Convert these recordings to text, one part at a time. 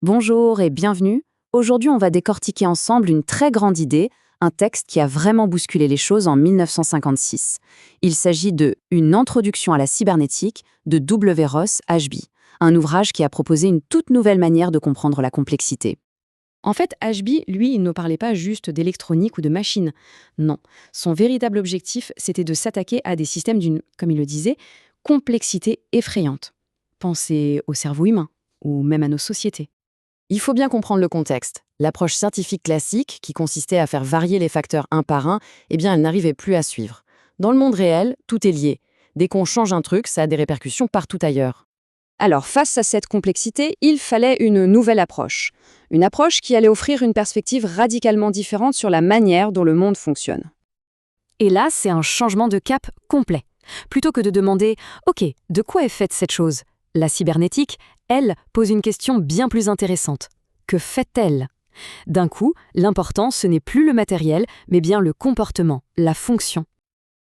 Bonjour et bienvenue. Aujourd'hui, on va décortiquer ensemble une très grande idée, un texte qui a vraiment bousculé les choses en 1956. Il s'agit de Une introduction à la cybernétique de W. Ross Ashby, un ouvrage qui a proposé une toute nouvelle manière de comprendre la complexité. En fait, Ashby, lui, il ne parlait pas juste d'électronique ou de machines. Non, son véritable objectif, c'était de s'attaquer à des systèmes d'une, comme il le disait, complexité effrayante. Pensez au cerveau humain, ou même à nos sociétés. Il faut bien comprendre le contexte. L'approche scientifique classique, qui consistait à faire varier les facteurs un par un, elle n'arrivait plus à suivre. Dans le monde réel, tout est lié. Dès qu'on change un truc, ça a des répercussions partout ailleurs. Alors, face à cette complexité, il fallait une nouvelle approche. Une approche qui allait offrir une perspective radicalement différente sur la manière dont le monde fonctionne. Et là, c'est un changement de cap complet. Plutôt que de demander « Ok, de quoi est faite cette chose ?» La cybernétique, elle, pose une question bien plus intéressante. Que fait-elle ? D'un coup, l'important, ce n'est plus le matériel, mais bien le comportement, la fonction.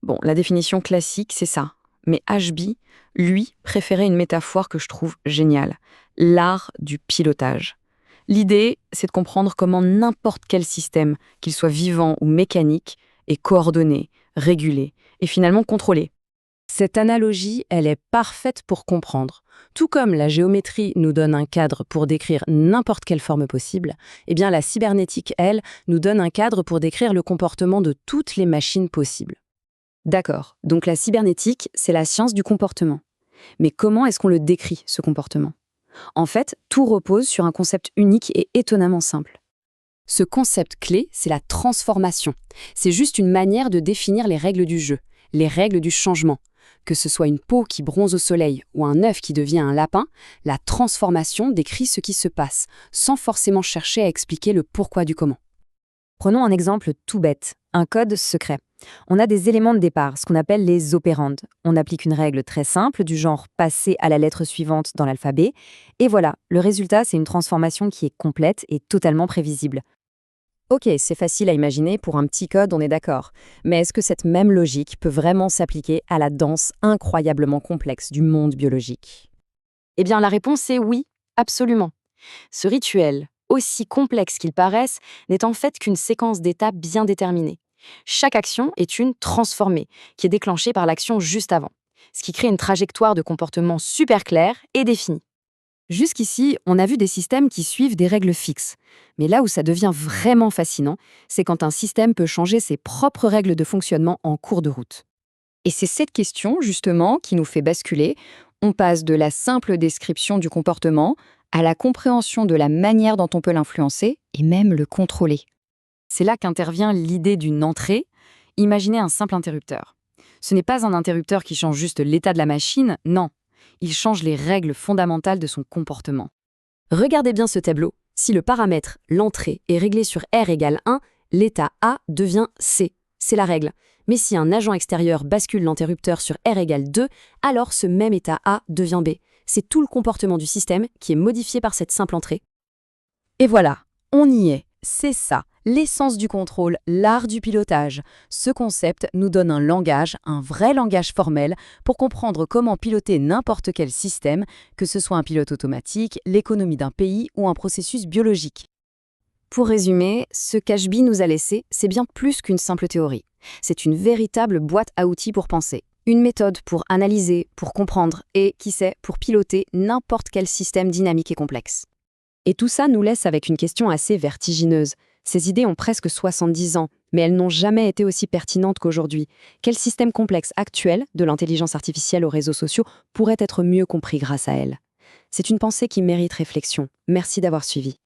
Bon, la définition classique, c'est ça. Mais Ashby, lui, préférait une métaphore que je trouve géniale. L'art du pilotage. L'idée, c'est de comprendre comment n'importe quel système, qu'il soit vivant ou mécanique, est coordonné, régulé et finalement contrôlé. Cette analogie, elle est parfaite pour comprendre. Tout comme la géométrie nous donne un cadre pour décrire n'importe quelle forme possible, la cybernétique, elle, nous donne un cadre pour décrire le comportement de toutes les machines possibles. D'accord, donc la cybernétique, c'est la science du comportement. Mais comment est-ce qu'on le décrit, ce comportement ? En fait, tout repose sur un concept unique et étonnamment simple. Ce concept clé, c'est la transformation. C'est juste une manière de définir les règles du jeu, les règles du changement. Que ce soit une peau qui bronze au soleil ou un œuf qui devient un lapin, la transformation décrit ce qui se passe, sans forcément chercher à expliquer le pourquoi du comment. Prenons un exemple tout bête, un code secret. On a des éléments de départ, ce qu'on appelle les opérandes. On applique une règle très simple du genre passer à la lettre suivante dans l'alphabet, et voilà, le résultat, c'est une transformation qui est complète et totalement prévisible. Ok, c'est facile à imaginer pour un petit code, on est d'accord. Mais est-ce que cette même logique peut vraiment s'appliquer à la danse incroyablement complexe du monde biologique ? Eh bien, la réponse est oui, absolument. Ce rituel, aussi complexe qu'il paraisse, n'est en fait qu'une séquence d'étapes bien déterminée. Chaque action est une transformée, qui est déclenchée par l'action juste avant, ce qui crée une trajectoire de comportement super claire et définie. Jusqu'ici, on a vu des systèmes qui suivent des règles fixes. Mais là où ça devient vraiment fascinant, c'est quand un système peut changer ses propres règles de fonctionnement en cours de route. Et c'est cette question, justement, qui nous fait basculer. On passe de la simple description du comportement à la compréhension de la manière dont on peut l'influencer et même le contrôler. C'est là qu'intervient l'idée d'une entrée. Imaginez un simple interrupteur. Ce n'est pas un interrupteur qui change juste l'état de la machine, non. Il change les règles fondamentales de son comportement. Regardez bien ce tableau. Si le paramètre, l'entrée, est réglé sur R égale 1, l'état A devient C. C'est la règle. Mais si un agent extérieur bascule l'interrupteur sur R égale 2, alors ce même état A devient B. C'est tout le comportement du système qui est modifié par cette simple entrée. Et voilà, on y est. C'est ça, l'essence du contrôle, l'art du pilotage. Ce concept nous donne un langage, un vrai langage formel, pour comprendre comment piloter n'importe quel système, que ce soit un pilote automatique, l'économie d'un pays ou un processus biologique. Pour résumer, ce qu'Ashby nous a laissé, c'est bien plus qu'une simple théorie. C'est une véritable boîte à outils pour penser. Une méthode pour analyser, pour comprendre et, qui sait, pour piloter n'importe quel système dynamique et complexe. Et tout ça nous laisse avec une question assez vertigineuse. Ces idées ont presque 70 ans, mais elles n'ont jamais été aussi pertinentes qu'aujourd'hui. Quel système complexe actuel, de l'intelligence artificielle aux réseaux sociaux, pourrait être mieux compris grâce à elles ? C'est une pensée qui mérite réflexion. Merci d'avoir suivi.